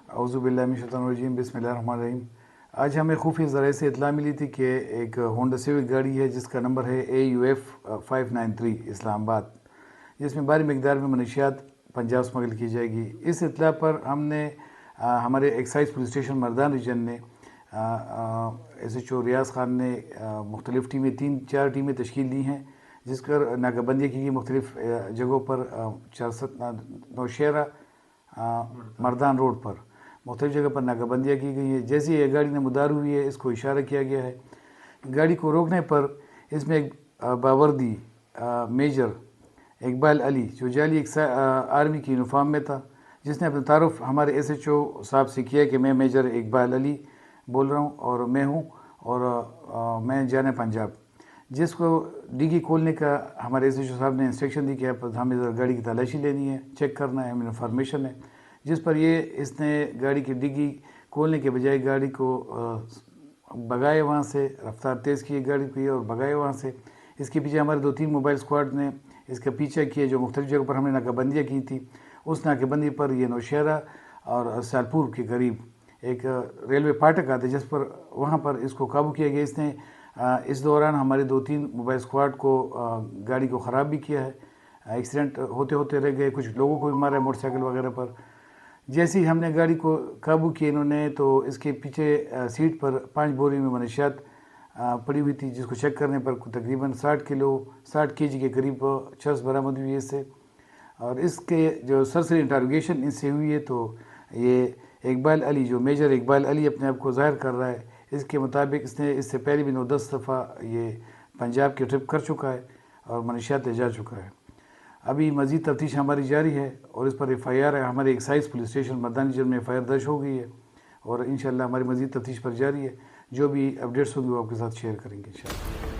اعوذ باللہ من الشیطان الرجیم، بسم اللہ الرحمن الرحیم۔ آج ہمیں خفیہ ذرائع سے اطلاع ملی تھی کہ ایک ہونڈا سیوک گاڑی ہے جس کا نمبر ہے AUF 593 اسلام آباد، جس میں بھاری مقدار میں منشیات پنجاب اسمگل کی جائے گی۔ اس اطلاع پر ہم نے ہمارے ایکسائز پولیس اسٹیشن مردان ریجن نے SHO ریاض خان نے مختلف ٹیمیں 3-4 ٹیمیں تشکیل دی ہیں، جس پر ناکہ بندی کی گئی مختلف جگہوں پر نوشہرہ مردان روڈ پر مختلف جگہ پر ناکہ بندیاں کی گئی ہیں۔ جیسے یہ گاڑی نمودار ہوئی ہے، اس کو اشارہ کیا گیا ہے۔ گاڑی کو روکنے پر اس میں ایک باوردی میجر اقبال علی جو جعلی آرمی کی یونیفارم میں تھا، جس نے اپنا تعارف ہمارے SHO صاحب سے کیا کہ میں میجر اقبال علی بول رہا ہوں اور میں ہوں اور میں جانے پنجاب، جس کو ڈگی کھولنے کا ہمارے SHO صاحب نے انسٹرکشن دی کہ ہمیں گاڑی کی تلاشی لینی ہے، چیک کرنا ہے، ہمیں انفارمیشن ہے، جس پر اس نے گاڑی کی ڈگی کھولنے کے بجائے گاڑی کو بگائے، وہاں سے رفتار تیز کی گاڑی کی اور بگائے وہاں سے۔ اس کے پیچھے ہمارے 2-3 موبائل اسکواڈ نے اس کا پیچھا کیا، جو مختلف جگہوں پر ہم نے ناکہ بندیاں کی تھی۔ اس ناکہ بندی پر یہ نوشہرہ اور سیالپور کے قریب ایک ریلوے پھاٹک آتا ہے، جس پر وہاں پر اس کو قابو کیا گیا۔ اس نے اس دوران ہمارے 2-3 موبائل اسکواڈ کو گاڑی کو خراب بھی کیا ہے، ایکسیڈنٹ ہوتے ہوتے رہ گئے، کچھ لوگوں کو بھی مارا ہے موٹر سائیکل وغیرہ پر۔ جیسے ہی ہم نے گاڑی کو قابو کیا انہوں نے، تو اس کے پیچھے سیٹ پر 5 بوری میں منشیات پڑی ہوئی تھی، جس کو چیک کرنے پر تقریباً 60 kg کے قریب چرس برآمد ہوئی ہے اس سے۔ اور اس کے جو سرسری انٹروگیشن ان سے ہوئی ہے، تو یہ اقبال علی جو میجر اقبال علی اپنے آپ کو ظاہر کر رہا ہے، اس کے مطابق اس نے اس سے پہلے بھی 9-10 دفعہ یہ پنجاب کی ٹرپ کر چکا ہے اور منشیات لے جا چکا ہے۔ ابھی مزید تفتیش ہماری جاری ہے اور اس پر FIR ہے، ہمارے ایکسائز پولیس اسٹیشن مردان ریجن میں FIR درج ہو گئی ہے اور انشاءاللہ ہماری مزید تفتیش پر جاری ہے۔ جو بھی اپڈیٹس ہوں گے وہ آپ کے ساتھ شیئر کریں گے انشاءاللہ۔